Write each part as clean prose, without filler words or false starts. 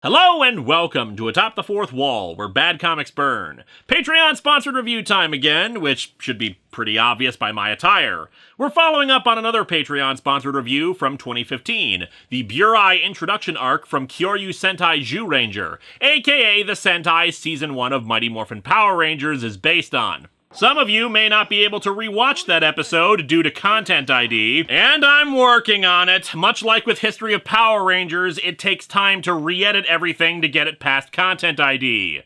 Hello and welcome to Atop the Fourth Wall, where bad comics burn. Patreon-sponsored review time again, which should be pretty obvious by my attire. We're following up on another Patreon-sponsored review from 2015, the Burai introduction arc from Kyoryu Sentai Zyuranger, aka the Sentai Season 1 of Mighty Morphin Power Rangers is based on. Some of you may not be able to rewatch that episode due to content ID, and I'm working on it. Much like with History of Power Rangers, it takes time to re-edit everything to get it past content ID.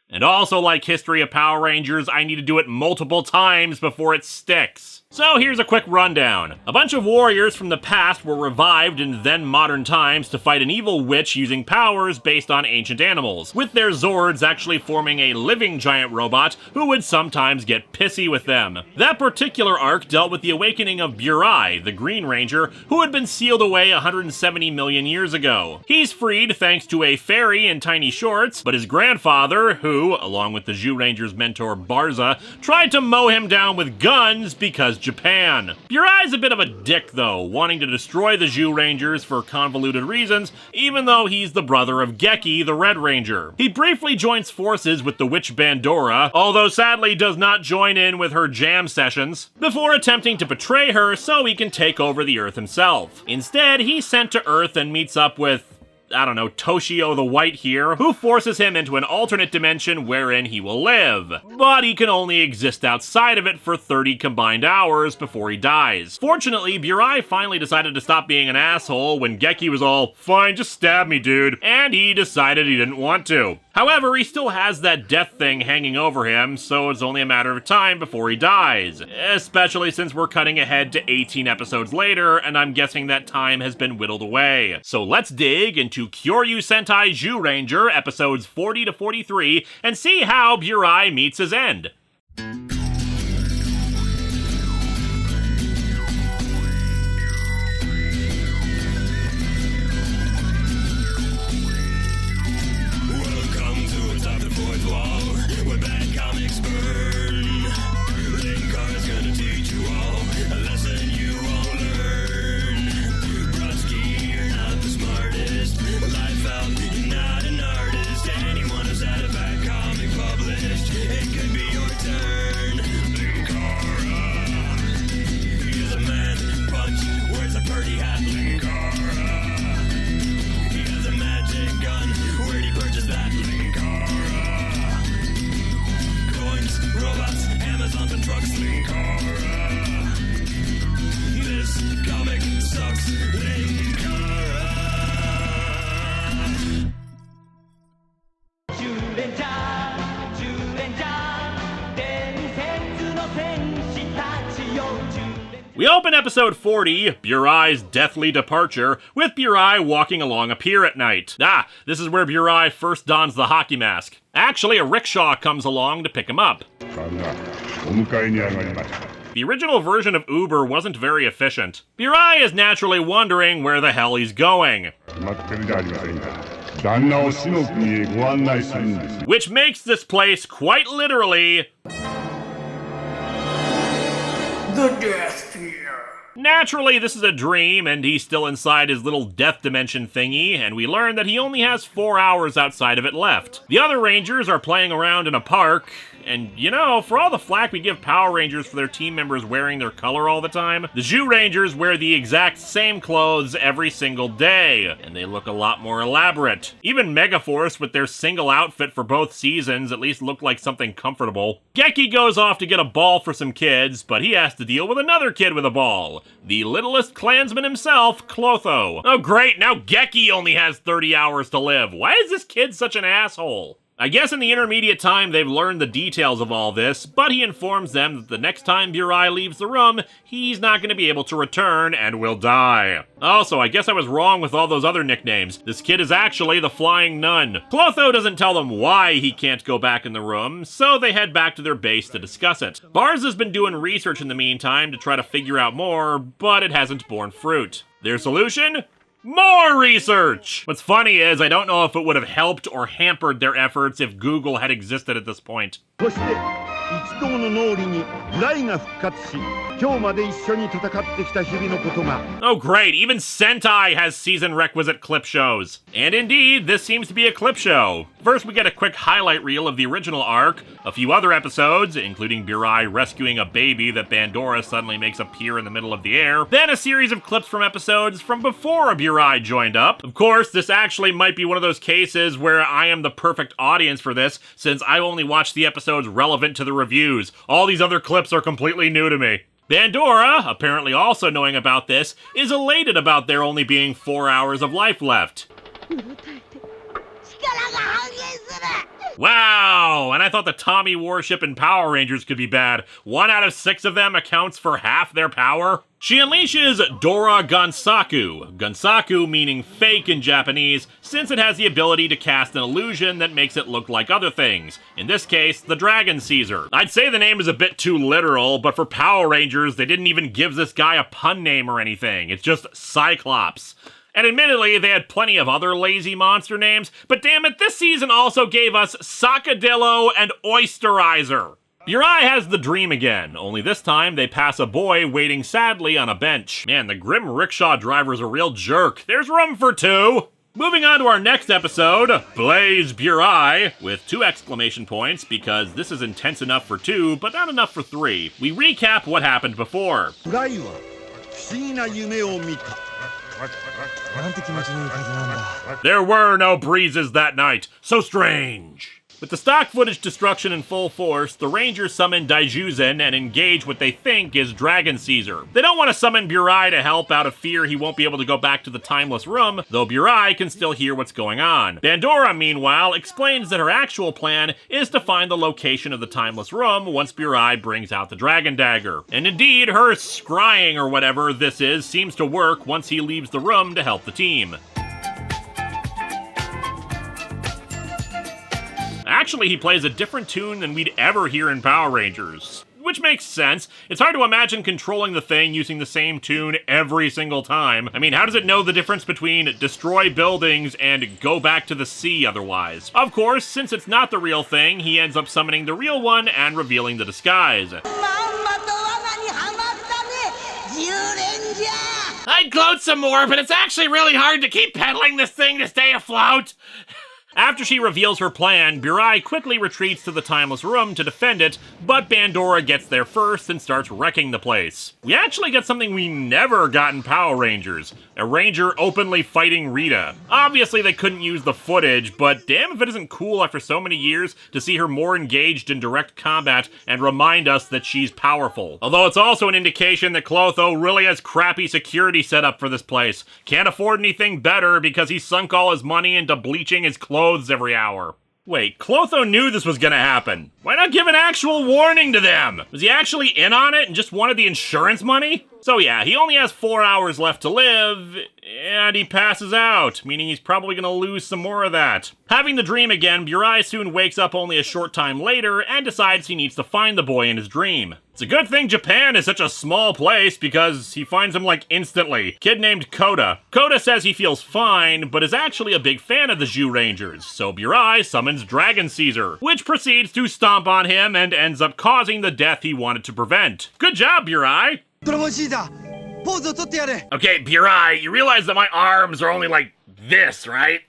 And also like History of Power Rangers, I need to do it multiple times before it sticks. So here's a quick rundown. A bunch of warriors from the past were revived in then modern times to fight an evil witch using powers based on ancient animals, with their Zords actually forming a living giant robot who would sometimes get pissy with them. That particular arc dealt with the awakening of Burai, the Green Ranger, who had been sealed away 170 million years ago. He's freed thanks to a fairy in tiny shorts, but his grandfather, who, along with the Zyurangers' mentor Barza, tried to mow him down with guns because Japan. Burai's a bit of a dick though, wanting to destroy the Zyurangers for convoluted reasons, even though he's the brother of Geki, the Red Ranger. He briefly joins forces with the witch Bandora, although sadly does not join in with her jam sessions, before attempting to betray her so he can take over the Earth himself. Instead, he's sent to Earth and meets up with Toshio the White here, who forces him into an alternate dimension wherein he will live. But he can only exist outside of it for 30 combined hours before he dies. Fortunately, Burai finally decided to stop being an asshole when Geki was all, "Fine, just stab me, dude," and he decided he didn't want to. However, he still has that death thing hanging over him, so it's only a matter of time before he dies. Especially since we're cutting ahead to 18 episodes later, and I'm guessing that time has been whittled away. So let's dig into Kyoryu Sentai Zyuranger episodes 40 to 43 and see how Burai meets his end. We open episode 40, Burai's deathly departure, with Burai walking along a pier at night. This is where Burai first dons the hockey mask. Actually, a rickshaw comes along to pick him up. The original version of Uber wasn't very efficient. Burai is naturally wondering where the hell he's going, which makes this place quite literally the Death Pier. Naturally, this is a dream, and he's still inside his little death dimension thingy, and we learn that he only has 4 hours outside of it left. The other Rangers are playing around in a park, and you know, for all the flack we give Power Rangers for their team members wearing their color all the time, the Zyurangers wear the exact same clothes every single day, and they look a lot more elaborate. Even Megaforce, with their single outfit for both seasons, at least looked like something comfortable. Geki goes off to get a ball for some kids, but he has to deal with another kid with a ball. The littlest Klansman himself, Clotho. Oh great, now Geki only has 30 hours to live. Why is this kid such an asshole? I guess in the intermediate time they've learned the details of all this, but he informs them that the next time Burai leaves the room, he's not going to be able to return and will die. Also, I guess I was wrong with all those other nicknames. This kid is actually the Flying Nun. Clotho doesn't tell them why he can't go back in the room, so they head back to their base to discuss it. Barza's been doing research in the meantime to try to figure out more, but it hasn't borne fruit. Their solution? More research! What's funny is, I don't know if it would have helped or hampered their efforts if Google had existed at this point. そして一同の脳裏にブライが復活し、今日まで一緒に戦ってきた日々のことが。 Oh great, even Sentai has season requisite clip shows. And indeed, this seems to be a clip show. First we get a quick highlight reel of the original arc, a few other episodes, including Burai rescuing a baby that Bandora suddenly makes appear in the middle of the air, then a series of clips from episodes from before Burai joined up. Of course, this actually might be one of those cases where I am the perfect audience for this, since I only watch the episodes relevant to the reviews. All these other clips are completely new to me. Bandora, apparently also knowing about this, is elated about there only being 4 hours of life left. Wow, and I thought the Tommy warship in Power Rangers could be bad. 1 out of 6 of them accounts for half their power. She unleashes Dora Gansaku, Gansaku meaning fake in Japanese, since it has the ability to cast an illusion that makes it look like other things, in this case, the Dragon Caesar. I'd say the name is a bit too literal, but for Power Rangers, they didn't even give this guy a pun name or anything, it's just Cyclops. And admittedly, they had plenty of other lazy monster names, but damn it, this season also gave us Sacadillo and Oysterizer. Burai has the dream again, only this time they pass a boy waiting sadly on a bench. Man, the grim rickshaw driver's a real jerk. There's room for 2! Moving on to our next episode, Blaze Burai, with 2 exclamation points, because this is intense enough for 2, but not enough for 3. We recap what happened before. ブライは不思議な夢を見た。 There were no breezes that night. So strange. With the stock footage destruction in full force, the Rangers summon Daijuzen and engage what they think is Dragon Caesar. They don't want to summon Burai to help out of fear he won't be able to go back to the Timeless Room, though Burai can still hear what's going on. Bandora, meanwhile, explains that her actual plan is to find the location of the Timeless Room once Burai brings out the Dragon Dagger. And indeed, her scrying or whatever this is seems to work once he leaves the room to help the team. Actually, he plays a different tune than we'd ever hear in Power Rangers. Which makes sense. It's hard to imagine controlling the thing using the same tune every single time. I mean, how does it know the difference between destroy buildings and go back to the sea otherwise? Of course, since it's not the real thing, he ends up summoning the real one and revealing the disguise. I'd gloat some more, but it's actually really hard to keep pedaling this thing to stay afloat. After she reveals her plan, Burai quickly retreats to the Timeless Room to defend it, but Bandora gets there first and starts wrecking the place. We actually get something we never got in Power Rangers, a Ranger openly fighting Rita. Obviously they couldn't use the footage, but damn if it isn't cool after so many years to see her more engaged in direct combat and remind us that she's powerful. Although it's also an indication that Clotho really has crappy security set up for this place. Can't afford anything better because he sunk all his money into bleaching his clothes every hour. Wait, Clotho knew this was gonna happen. Why not give an actual warning to them? Was he actually in on it and just wanted the insurance money? So yeah, he only has 4 hours left to live, and he passes out, meaning he's probably gonna lose some more of that. Having the dream again, Burai soon wakes up only a short time later and decides he needs to find the boy in his dream. It's a good thing Japan is such a small place because he finds him like instantly. Kid named Koda. Koda says he feels fine, but is actually a big fan of the Zyurangers, so Burai summons Dragon Caesar, which proceeds to stomp on him and ends up causing the death he wanted to prevent. Good job, Burai! Okay, Burai, you realize that my arms are only like this, right?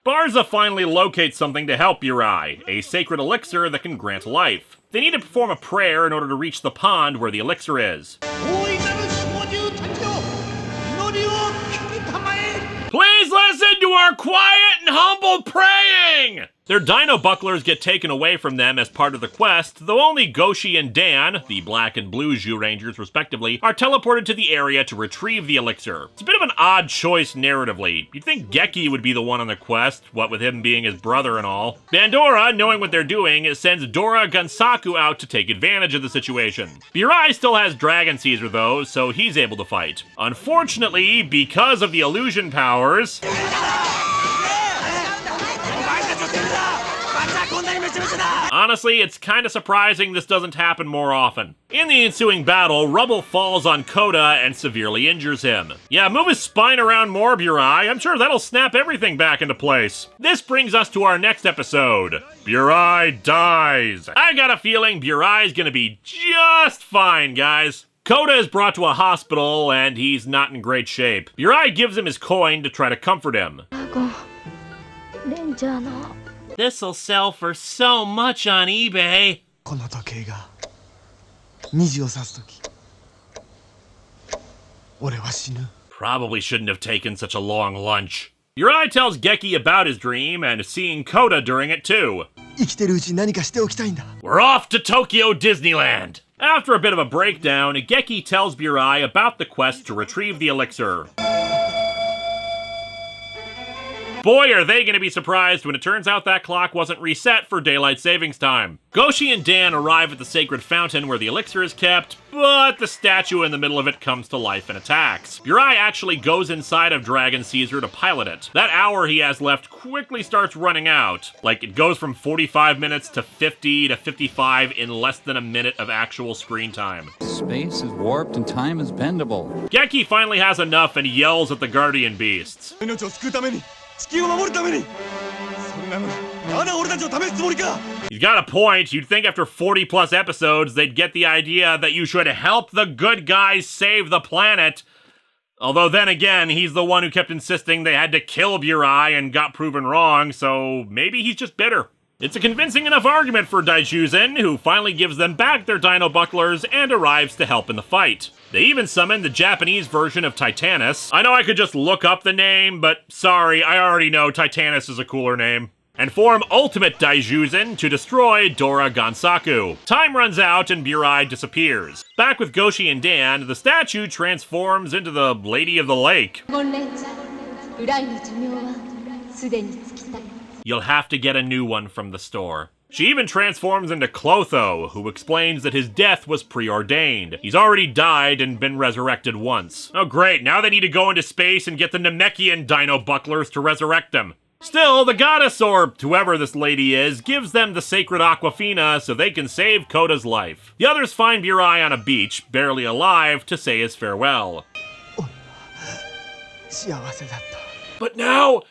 Barza finally locates something to help Burai, a sacred elixir that can grant life. They need to perform a prayer in order to reach the pond where the elixir is. Please listen to our quiet and humble praying! Their dino bucklers get taken away from them as part of the quest, though only Goshi and Dan, the black and blue Zyurangers respectively, are teleported to the area to retrieve the elixir. It's a bit of an odd choice narratively. You'd think Geki would be the one on the quest, what with him being his brother and all. Bandora, knowing what they're doing, sends Dora Gansaku out to take advantage of the situation. Burai still has Dragon Caesar though, so he's able to fight. Unfortunately, because of the illusion powers... Honestly, it's kinda surprising this doesn't happen more often. In the ensuing battle, rubble falls on Kota and severely injures him. Yeah, move his spine around more, Burai. I'm sure that'll snap everything back into place. This brings us to our next episode. Burai dies. I got a feeling Burai's gonna be just fine, guys. Kota is brought to a hospital, and he's not in great shape. Burai gives him his coin to try to comfort him. This'll sell for so much on eBay. この時計が虹を指す時俺は死ぬ Probably shouldn't have taken such a long lunch. Burai tells Geki about his dream and seeing Kota during it too. 生きてるうちに何かしておきたいんだ We're off to Tokyo Disneyland! After a bit of a breakdown, Geki tells Burai about the quest to retrieve the elixir. Boy, are they going to be surprised when it turns out that clock wasn't reset for daylight savings time. Goshi and Dan arrive at the sacred fountain where the elixir is kept, but the statue in the middle of it comes to life and attacks. Burai actually goes inside of Dragon Caesar to pilot it. That hour he has left quickly starts running out. Like, it goes from 45 minutes to 50 to 55 in less than a minute of actual screen time. Space is warped and time is bendable. Geki finally has enough and yells at the guardian beasts. 命を救うために地球を守るためにそんなのにまだ俺たちを試すつもりか He's got a point. You'd think after 40 plus episodes, they'd get the idea that you should help the good guys save the planet. Although then again, he's the one who kept insisting they had to kill Burai and got proven wrong, so maybe he's just bitter. It's a convincing enough argument for Daijuzin, who finally gives them back their dino bucklers and arrives to help in the fight. They even summon the Japanese version of Titanus. I know I could just look up the name, but sorry, I already know Titanus is a cooler name. And form Ultimate Daijuzin to destroy Dora Gansaku. Time runs out and Burai disappears. Back with Goshi and Dan, the statue transforms into the Lady of the Lake. You'll have to get a new one from the store. She even transforms into Clotho, who explains that his death was preordained. He's already died and been resurrected once. Oh great, now they need to go into space and get the Namekian dino bucklers to resurrect him. Still, the goddess, or whoever this lady is, gives them the sacred Aquafina so they can save Kota's life. The others find Burai on a beach, barely alive, to say his farewell. 幸せだった But now,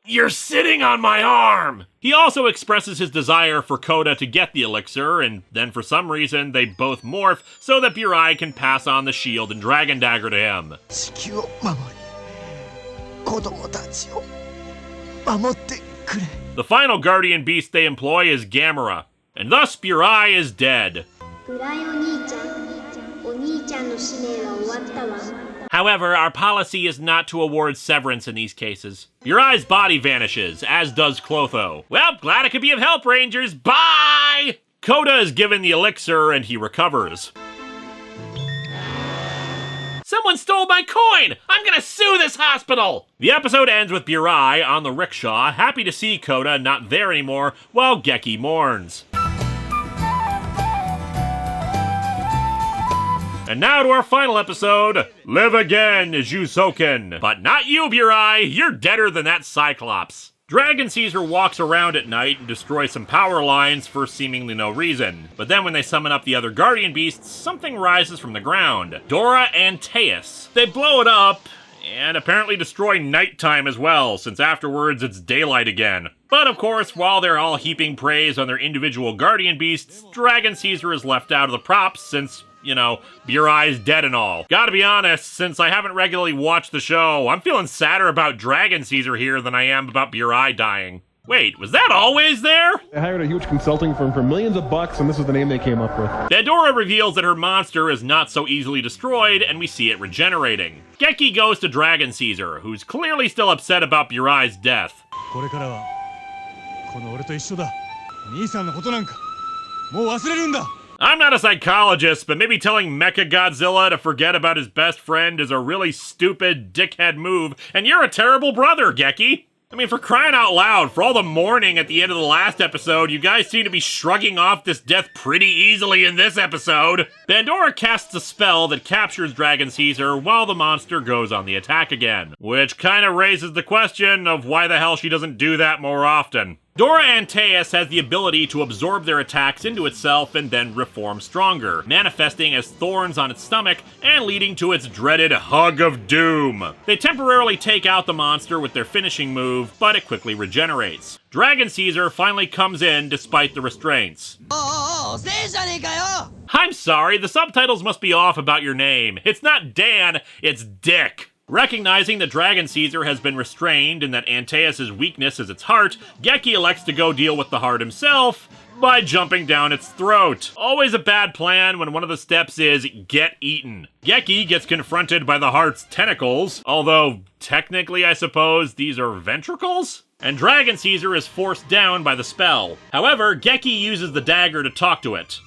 you're sitting on my arm! He also expresses his desire for Kota to get the elixir, and then for some reason they both morph so that Burai can pass on the shield and dragon dagger to him. 地球を守り子供たちを守ってくれ The final guardian beast they employ is Gamera, and thus Burai is dead. However, our policy is not to award severance in these cases. Burai's body vanishes, as does Clotho. Well, glad I could be of help, Rangers. Bye! Kota is given the elixir and he recovers. Someone stole my coin! I'm gonna sue this hospital! The episode ends with Burai on the rickshaw, happy to see Kota not there anymore, while Geki mourns. And now to our final episode, Live Again, Jusoken. But not you, Burai, you're deader than that Cyclops. Dragon Caesar walks around at night and destroys some power lines for seemingly no reason. But then when they summon up the other guardian beasts, something rises from the ground. Dora and Teus. They blow it up, and apparently destroy nighttime as well, since afterwards it's daylight again. But of course, while they're all heaping praise on their individual guardian beasts, Dragon Caesar is left out of the props since, you know, Burai's dead and all. Gotta be honest, since I haven't regularly watched the show, I'm feeling sadder about Dragon Caesar here than I am about Burai dying. Wait, was that always there? They hired a huge consulting firm for millions of bucks, and this was the name they came up with. Pandora reveals that her monster is not so easily destroyed, and we see it regenerating. Geki goes to Dragon Caesar, who's clearly still upset about Burai's death. これからはこの俺と一緒だ兄さんのことなんかもう忘れるんだ I'm not a psychologist, but maybe telling Mechagodzilla to forget about his best friend is a really stupid, dickhead move, and you're a terrible brother, Geki! I mean, for crying out loud, for all the mourning at the end of the last episode, you guys seem to be shrugging off this death pretty easily in this episode. Pandora casts a spell that captures Dragon Caesar while the monster goes on the attack again, which kind of raises the question of why the hell she doesn't do that more often. Dora Antaeus has the ability to absorb their attacks into itself and then reform stronger, manifesting as thorns on its stomach and leading to its dreaded Hug of Doom. They temporarily take out the monster with their finishing move, but it quickly regenerates. Dragon Caesar finally comes in despite the restraints. I'm sorry, the subtitles must be off about your name. It's not Dan, it's Dick. Recognizing that Dragon Caesar has been restrained and that Antaeus' weakness is its heart, Geki elects to go deal with the heart himself by jumping down its throat. Always a bad plan when one of the steps is get eaten. Geki gets confronted by the heart's tentacles, although technically I suppose these are ventricles? And Dragon Caesar is forced down by the spell. However, Geki uses the dagger to talk to it.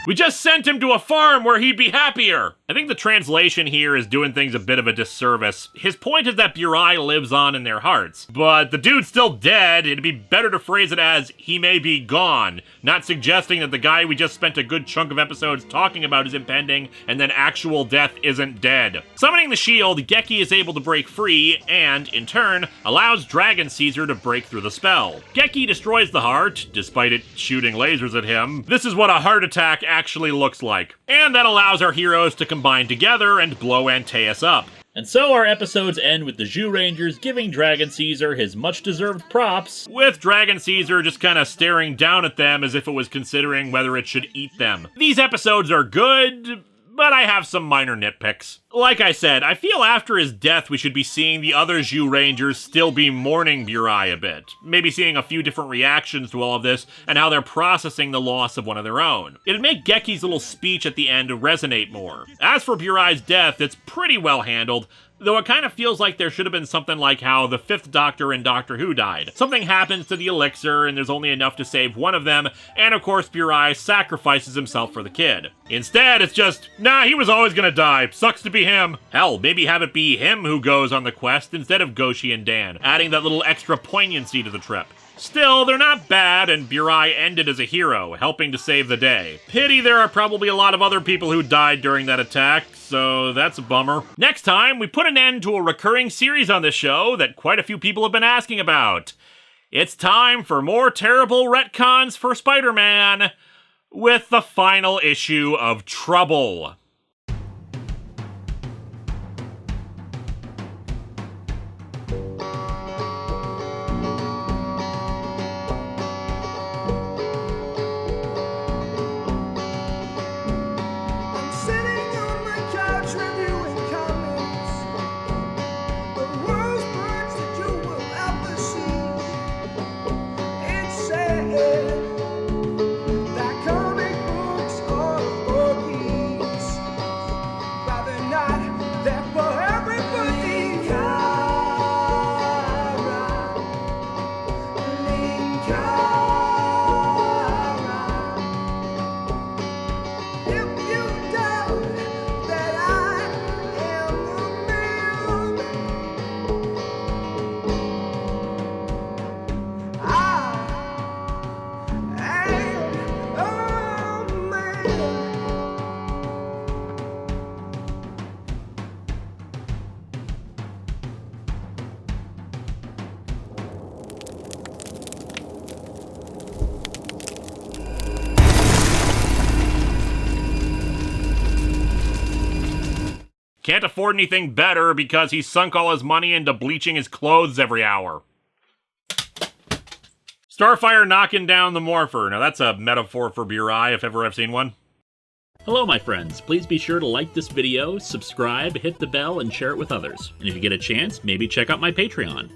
We just sent him to a farm where he'd be happier! I think the translation here is doing things a bit of a disservice. His point is that Burai lives on in their hearts, but the dude's still dead. It'd be better to phrase it as, he may be gone, not suggesting that the guy we just spent a good chunk of episodes talking about is impending, and then actual death isn't dead. Summoning the shield, Geki is able to break free, and, in turn, allows Dragon Caesar to break through the spell. Geki destroys the heart, despite it shooting lasers at him. This is what a heart attack actually looks like. And that allows our heroes to combine together and blow Antaeus up. And so our episodes end with the Zyurangers giving Dragon Caesar his much-deserved props, with Dragon Caesar just kind of staring down at them as if it was considering whether it should eat them. These episodes are good, but I have some minor nitpicks. Like I said, I feel after his death we should be seeing the other Zyurangers still be mourning Burai a bit. Maybe seeing a few different reactions to all of this and how they're processing the loss of one of their own. It'd make Geki's little speech at the end resonate more. As for Burai's death, it's pretty well handled, though it kind of feels like there should have been something like how the 5th Doctor in Doctor Who died. Something happens to the elixir, and there's only enough to save one of them, and of course Burai sacrifices himself for the kid. Instead, it's just, nah, he was always gonna die, sucks to be him. Hell, maybe have it be him who goes on the quest instead of Goshi and Dan, adding that little extra poignancy to the trip. Still, they're not bad, and Burai ended as a hero, helping to save the day. Pity there are probably a lot of other people who died during that attack, so that's a bummer. Next time, we put an end to a recurring series on this show that quite a few people have been asking about. It's time for more terrible retcons for Spider-Man, with the final issue of Trouble. Can't afford anything better because he sunk all his money into bleaching his clothes every hour. Starfire knocking down the Morpher. Now that's a metaphor for Burai if ever I've seen one. Hello, my friends. Please be sure to like this video, subscribe, hit the bell, and share it with others. And if you get a chance, maybe check out my Patreon.